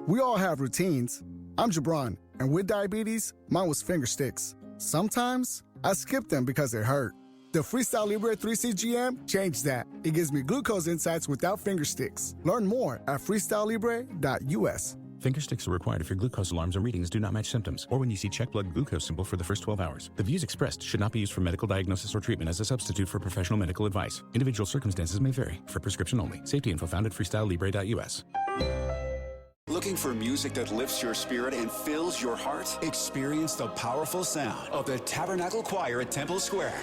We all have routines. I'm Jabron, and with diabetes, mine was finger sticks. Sometimes I skip them because they hurt. The Freestyle Libre 3CGM changed that. It gives me glucose insights without finger sticks. Learn more at freestylelibre.us. Finger sticks are required if your glucose alarms or readings do not match symptoms, or when you see check blood glucose symbol for the first 12 hours. The views expressed should not be used for medical diagnosis or treatment as a substitute for professional medical advice. Individual circumstances may vary. For prescription only. Safety info found at freestylelibre.us. Looking for music that lifts your spirit and fills your heart? Experience the powerful sound of the Tabernacle Choir at Temple Square.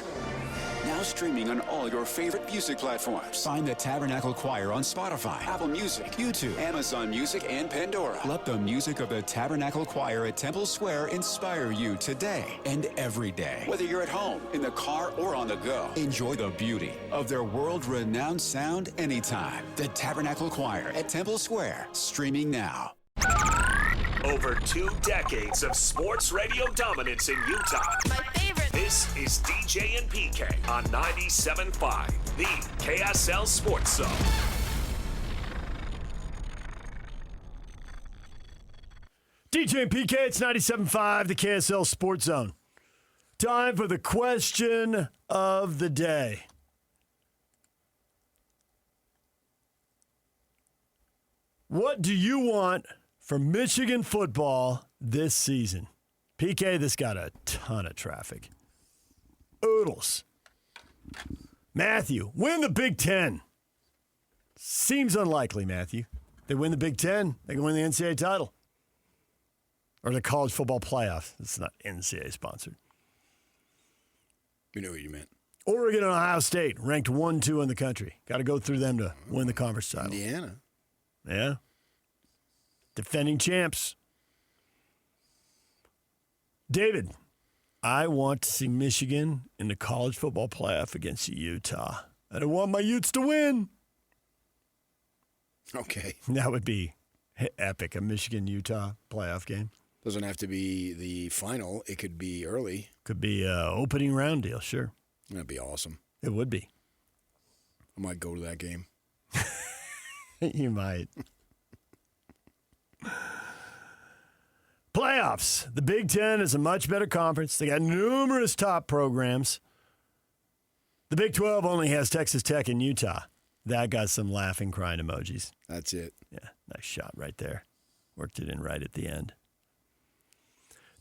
Now streaming on all your favorite music platforms. Find the Tabernacle Choir on Spotify, Apple Music, YouTube, Amazon Music, and Pandora. Let the music of the Tabernacle Choir at Temple Square inspire you today and every day. Whether you're at home, in the car, or on the go, enjoy the beauty of their world-renowned sound anytime. The Tabernacle Choir at Temple Square, streaming now. Over 2 decades of sports radio dominance in Utah. My favorite. This is DJ and PK on 97.5, the KSL Sports Zone. DJ and PK, it's 97.5, the KSL Sports Zone. Time for the question of the day. What do you want from Michigan football this season? PK, this got a ton of traffic. Oodles. Matthew, win the Big Ten. Seems unlikely, Matthew. They win the Big Ten, they can win the NCAA title. Or the college football playoff. It's not NCAA sponsored. We know what you meant. Oregon and Ohio State, ranked 1-2 in the country. Got to go through them to win the conference title. Indiana. Yeah. Defending champs. David, I want to see Michigan in the college football playoff against Utah. I don't want my Utes to win. Okay. That would be epic, a Michigan-Utah playoff game. Doesn't have to be the final. It could be early. Could be an opening round deal, sure. That'd be awesome. It would be. I might go to that game. You might. Playoffs. The Big Ten is a much better conference. They got numerous top programs. The Big 12 only has Texas Tech and Utah. That got some laughing, crying emojis. That's it. Yeah, nice shot right there. Worked it in right at the end.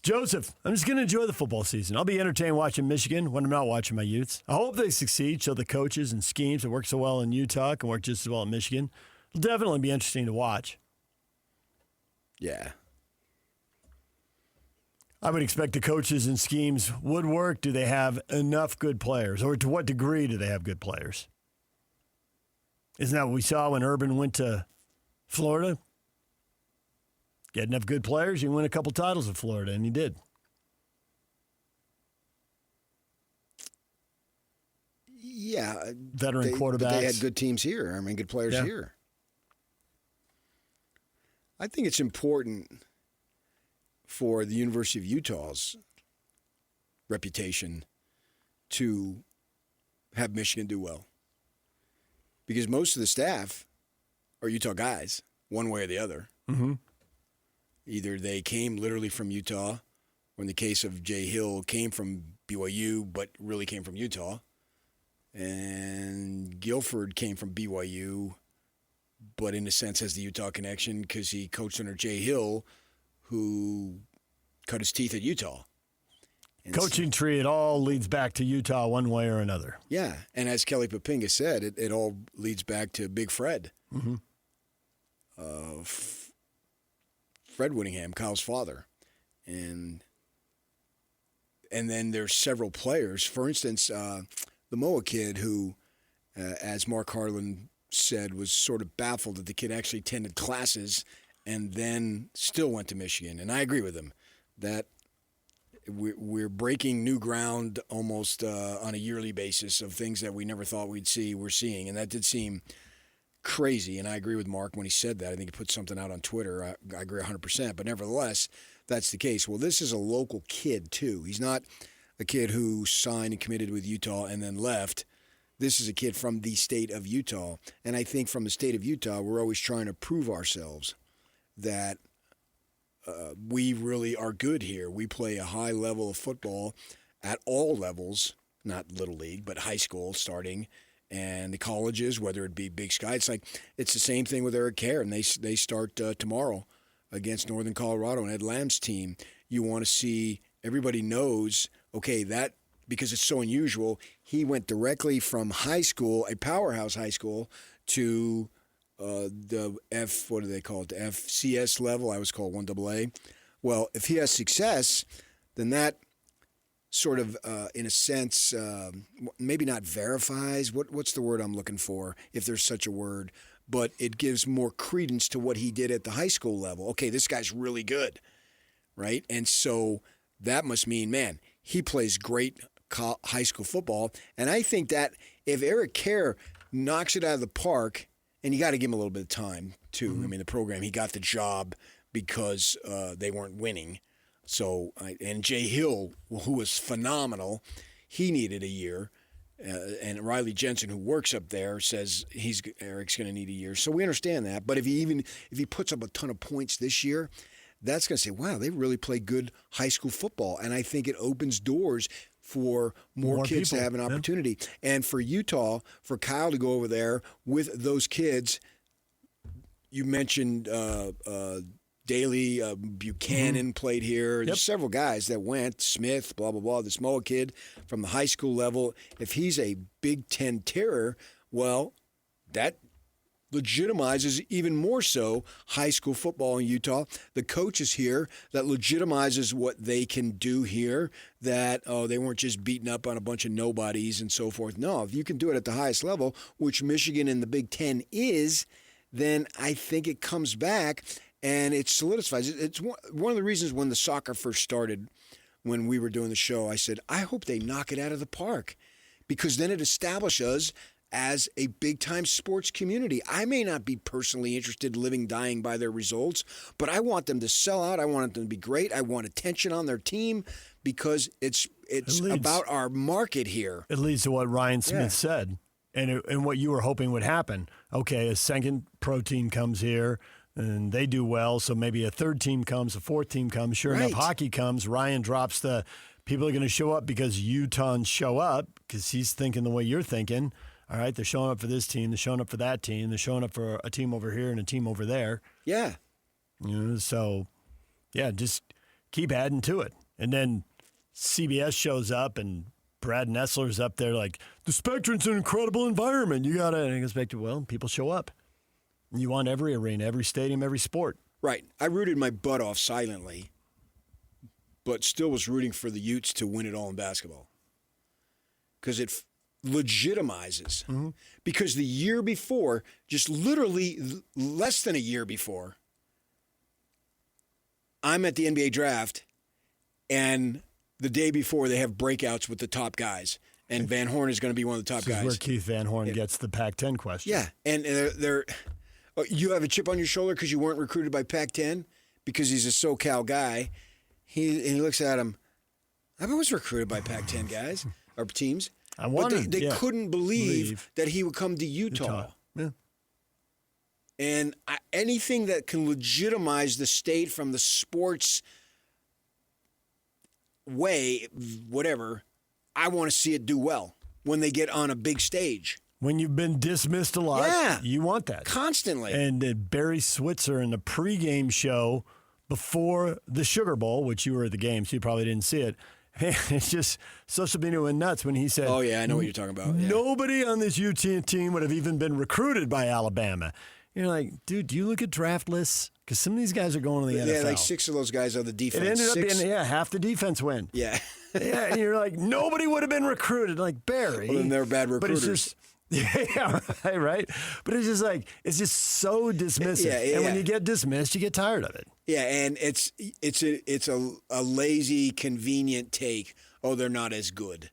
Joseph, I'm just going to enjoy the football season. I'll be entertained watching Michigan when I'm not watching my Utes. I hope they succeed so the coaches and schemes that work so well in Utah can work just as well in Michigan. It'll definitely be interesting to watch. Yeah. I would expect the coaches and schemes would work. Do they have enough good players? Or to what degree do they have good players? Isn't that what we saw when Urban went to Florida? Get enough good players, you can win a couple titles in Florida, and he did. Yeah. Veteran quarterbacks. But they had good teams here. I mean, good players here. I think it's important for the University of Utah's reputation to have Michigan do well. Because most of the staff are Utah guys, one way or the other. Mm-hmm. Either they came literally from Utah, or in the case of Jay Hill, came from BYU, but really came from Utah. And Guilford came from BYU, but in a sense has the Utah connection because he coached under Jay Hill, who cut his teeth at Utah. And Coaching tree, it all leads back to Utah one way or another. Yeah, and as Kelly Papinga said, it all leads back to Big Fred. Mm-hmm. Fred Whittingham, Kyle's father. And then there's several players. For instance, the Moa kid who, as Mark Harlan said, was sort of baffled that the kid actually attended classes and then still went to Michigan. And I agree with him that we're breaking new ground almost on a yearly basis of things that we never thought we'd see, we're seeing. And that did seem crazy, and I agree with Mark when he said that. I think he put something out on Twitter. I agree 100%, but nevertheless, that's the case. Well, this is a local kid, too. He's not a kid who signed and committed with Utah and then left. This is a kid from the state of Utah, and I think from the state of Utah, we're always trying to prove ourselves that we really are good here. We play a high level of football at all levels, not Little League, but high school starting, and the colleges, whether it be Big Sky. It's the same thing with Eric Kerr, and they start tomorrow against Northern Colorado and Ed Lamb's team. You want to see, everybody knows, okay, that, because it's so unusual, he went directly from high school, a powerhouse high school, to the what do they call it, the FCS level. I was called 1AA. Well, if he has success, then that sort of, in a sense, maybe not verifies, what's the word I'm looking for, if there's such a word, but it gives more credence to what he did at the high school level. Okay, this guy's really good, right? And so that must mean, man, he plays great high school football. And I think that if Eric Kerr knocks it out of the park, and you got to give him a little bit of time, too. Mm-hmm. I mean, the program, he got the job because they weren't winning. So, and Jay Hill, who was phenomenal, he needed a year. And Riley Jensen, who works up there, says Eric's going to need a year. So we understand that. But if he puts up a ton of points this year, that's going to say, wow, they really play good high school football. And I think it opens doors for more kids people to have an opportunity. Yeah. And for Utah, for Kyle to go over there with those kids, you mentioned Daly, Buchanan played here. Yep. There's several guys that went, Smith, blah, blah, blah, this Moa kid from the high school level. If he's a Big Ten terror, well, that legitimizes even more so high school football in Utah. The coaches here, that legitimizes what they can do here, that, they weren't just beaten up on a bunch of nobodies and so forth. No, if you can do it at the highest level, which Michigan and the Big Ten is, then I think it comes back and it solidifies. It's one of the reasons when the soccer first started, when we were doing the show, I said, I hope they knock it out of the park, because then it establishes as a big-time sports community. I may not be personally interested in living, dying by their results, but I want them to sell out. I want them to be great. I want attention on their team because it's about our market here. It leads to what Ryan Smith said and what you were hoping would happen. Okay, a second pro team comes here, and they do well, so maybe a third team comes, a fourth team comes. Sure enough, hockey comes. Ryan drops the people are going to show up because Utahns show up, because he's thinking the way you're thinking. All right, they're showing up for this team, they're showing up for that team, they're showing up for a team over here and a team over there. Yeah. So, just keep adding to it. And then CBS shows up and Brad Nessler's up there like, the Spectrum's an incredible environment. You got to expect, well, people show up. You want every arena, every stadium, every sport. Right. I rooted my butt off silently, but still was rooting for the Utes to win it all in basketball. Because it legitimizes. Mm-hmm. Because the year before, just literally less than a year before, I'm at the NBA draft, and the day before they have breakouts with the top guys, and Van Horn is going to be one of the top guys. This is where Keith Van Horn gets the Pac-10 question. Yeah, and they're you have a chip on your shoulder because you weren't recruited by Pac-10 because he's a SoCal guy. He looks at him. I was recruited by Pac-10 guys or teams. But they couldn't believe that he would come to Utah. Yeah. And anything that can legitimize the state from the sports way, whatever, I want to see it do well when they get on a big stage. When you've been dismissed a lot, you want that. Constantly. And Barry Switzer in the pregame show before the Sugar Bowl, which you were at the game, so you probably didn't see it, it's just social media went nuts when he said, oh, yeah, I know what you're talking about. Nobody on this UT team would have even been recruited by Alabama. You're like, dude, do you look at draft lists? Because some of these guys are going to the NFL. Yeah, like 6 of those guys are the defense. It ended up being, half the defense win. Yeah. And you're like, nobody would have been recruited. Like, Barry. Well, then they're bad recruiters. But it's just, right. But it's just like, it's just so dismissive. And when you get dismissed, you get tired of it. Yeah, and it's a lazy, convenient take. Oh, they're not as good.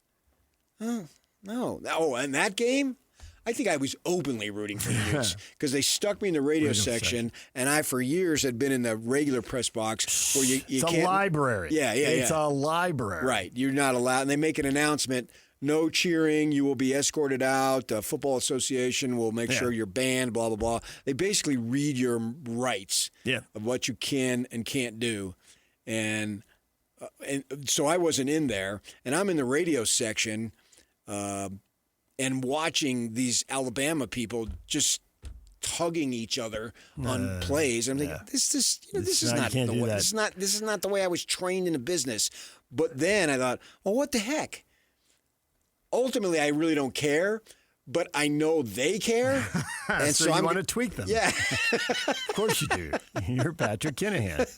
Oh, no. Oh, and that game, I think I was openly rooting for the Utes because they stuck me in the radio section, and I, for years, had been in the regular press box where you it's can't. It's a library. Yeah. It's a library. Right. You're not allowed. And they make an announcement, no cheering. You will be escorted out. The Football Association will make sure you're banned, blah, blah, blah. They basically read your rights of what you can and can't do. And so I wasn't in there. And I'm in the radio section and watching these Alabama people just tugging each other on plays. I'm thinking, this is not the way. This is not the way I was trained in the business. But then I thought, well, what the heck? Ultimately, I really don't care, but I know they care, and so you want to tweak them. Yeah, of course you do. You're Patrick Kinahan.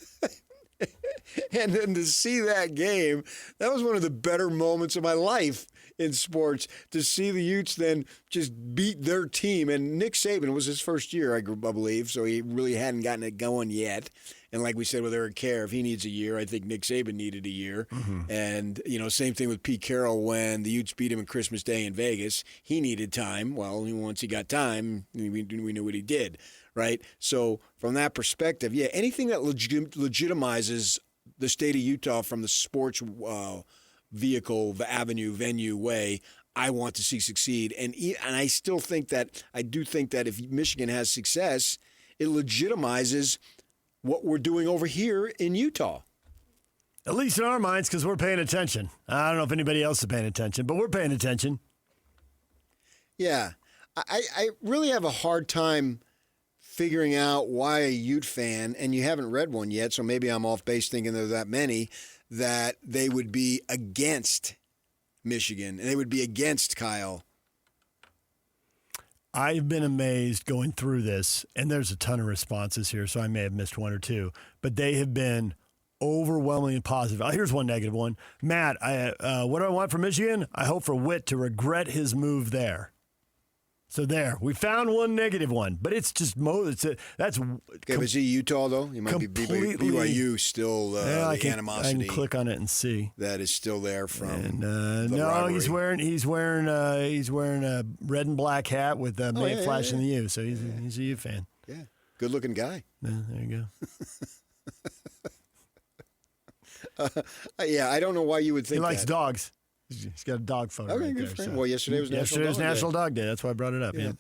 And then to see that game, that was one of the better moments of my life in sports, to see the Utes then just beat their team. And Nick Saban was his first year, I believe, so he really hadn't gotten it going yet. And like we said with Eric Kerr, if he needs a year, I think Nick Saban needed a year. And, same thing with Pete Carroll when the Utes beat him on Christmas Day in Vegas. He needed time. Well, once he got time, we knew what he did, right? So from that perspective, anything that legitimizes the state of Utah from the sports vehicle, the avenue, venue way, I want to see succeed. And I still think that, if Michigan has success, it legitimizes what we're doing over here in Utah. At least in our minds, because we're paying attention. I don't know if anybody else is paying attention, but we're paying attention. Yeah. I really have a hard time figuring out why a Ute fan, and you haven't read one yet, so maybe I'm off base thinking there are that many, that they would be against Michigan, and they would be against Kyle. I've been amazed going through this, and there's a ton of responses here, so I may have missed one or two, but they have been overwhelmingly positive. Here's one negative one. Matt, what do I want from Michigan? I hope for Witt to regret his move there. So there, we found one negative one, but it's just that's. Okay, was he Utah though? He might be BYU still. I animosity. can click on it and see that is still there from. And, the no, rivalry. he's wearing a red and black hat with May it flash in the U. So he's a U fan. Yeah, good looking guy. Yeah, there you go. I don't know why you would think he likes that. dogs. He's got a dog photo. Okay, right good there, for him. so. Well, yesterday was National Dog Day. That's why I brought it up. Yeah.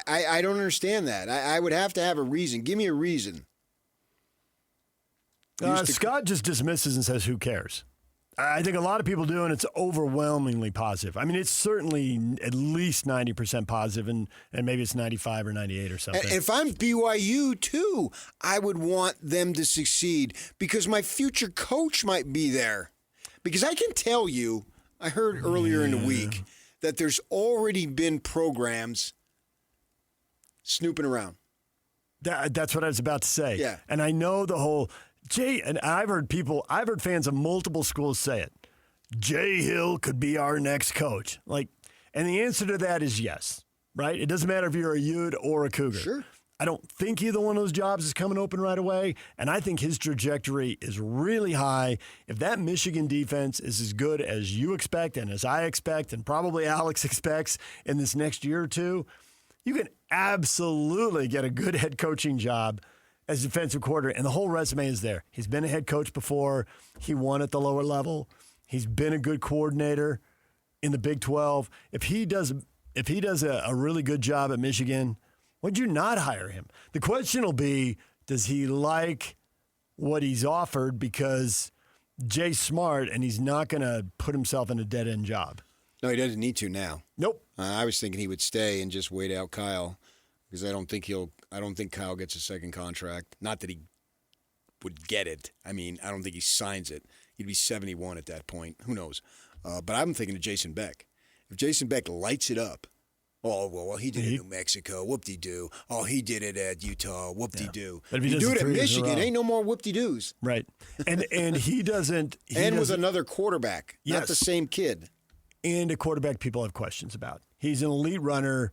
I don't understand that. I would have to have a reason. Give me a reason. Scott just dismisses and says, "Who cares?" I think a lot of people do, and it's overwhelmingly positive. I mean, it's certainly at least 90% positive, and maybe it's 95 or 98 or something. If I'm BYU, too, I would want them to succeed because my future coach might be there. Because I can tell you, I heard earlier in the week that there's already been programs snooping around. That's what I was about to say. Yeah. And I know the whole and I've heard fans of multiple schools say it. Jay Hill could be our next coach. And the answer to that is yes, right? It doesn't matter if you're a Ute or a Cougar. Sure. I don't think either one of those jobs is coming open right away, and I think his trajectory is really high. If that Michigan defense is as good as you expect and as I expect and probably Alex expects in this next year or two, you can absolutely get a good head coaching job as defensive coordinator, and the whole resume is there. He's been a head coach before. He won at the lower level. He's been a good coordinator in the Big 12. If he does a really good job at Michigan, would you not hire him? The question will be, does he like what he's offered? Because Jay's smart, and he's not going to put himself in a dead-end job. No, he doesn't need to now. Nope. I was thinking he would stay and just wait out Kyle because I don't think Kyle gets a second contract. Not that he would get it. I mean, I don't think he signs it. He'd be 71 at that point. Who knows? But I'm thinking of Jason Beck. If Jason Beck lights it up, oh, well, he did it in New Mexico. Whoop-de-doo. Oh, he did it at Utah. Whoop-de-doo. But if you do it at Michigan, ain't no more whoop-de-doos. Right. And he doesn't. With another quarterback, not the same kid. And a quarterback people have questions about. He's an elite runner,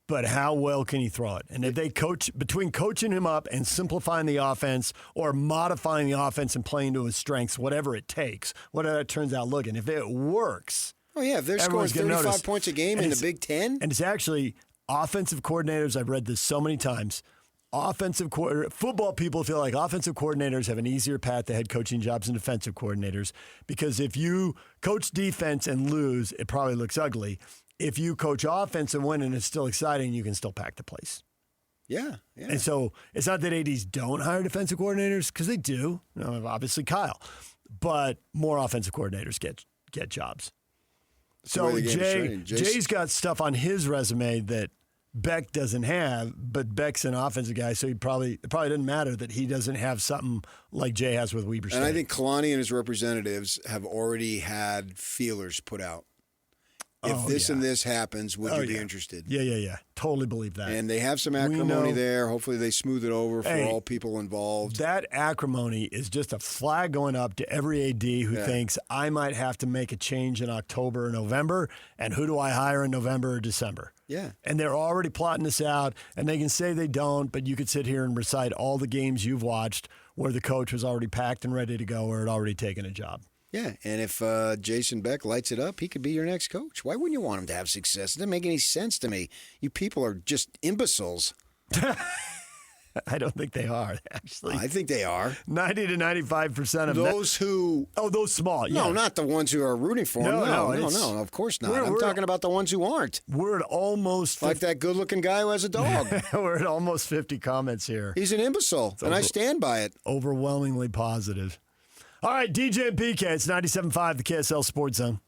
but how well can he throw it? And if they between coaching him up and simplifying the offense or modifying the offense and playing to his strengths, whatever it takes, whatever it turns out looking, if it works. Oh, yeah, if they're scoring 35 points a game in the Big Ten. And it's actually offensive coordinators, I've read this so many times, football people feel like offensive coordinators have an easier path to head coaching jobs than defensive coordinators because if you coach defense and lose, it probably looks ugly. If you coach offense and win and it's still exciting, you can still pack the place. Yeah. And so it's not that ADs don't hire defensive coordinators because they do. Obviously Kyle, but more offensive coordinators get jobs. So Jay's got stuff on his resume that Beck doesn't have, but Beck's an offensive guy, so it probably doesn't matter that he doesn't have something like Jay has with Weber State. And I think Kalani and his representatives have already had feelers put out. If this and this happens, would you be interested? Yeah. Totally believe that. And they have some acrimony there. Hopefully they smooth it over for all people involved. That acrimony is just a flag going up to every AD who thinks, I might have to make a change in October or November, and who do I hire in November or December? Yeah. And they're already plotting this out, and they can say they don't, but you could sit here and recite all the games you've watched where the coach was already packed and ready to go or had already taken a job. Yeah, and if Jason Beck lights it up, he could be your next coach. Why wouldn't you want him to have success? It doesn't make any sense to me. You people are just imbeciles. I don't think they are, actually. I think they are. 90 to 95% of those who... Oh, those small, yeah. No, not the ones who are rooting for him. No, of course not. I'm talking about the ones who aren't. We're at almost... Like that good-looking guy who has a dog. We're at almost 50 comments here. He's an imbecile, and I stand by it. Overwhelmingly positive. All right, DJ and PK, it's 97.5, the KSL Sports Zone.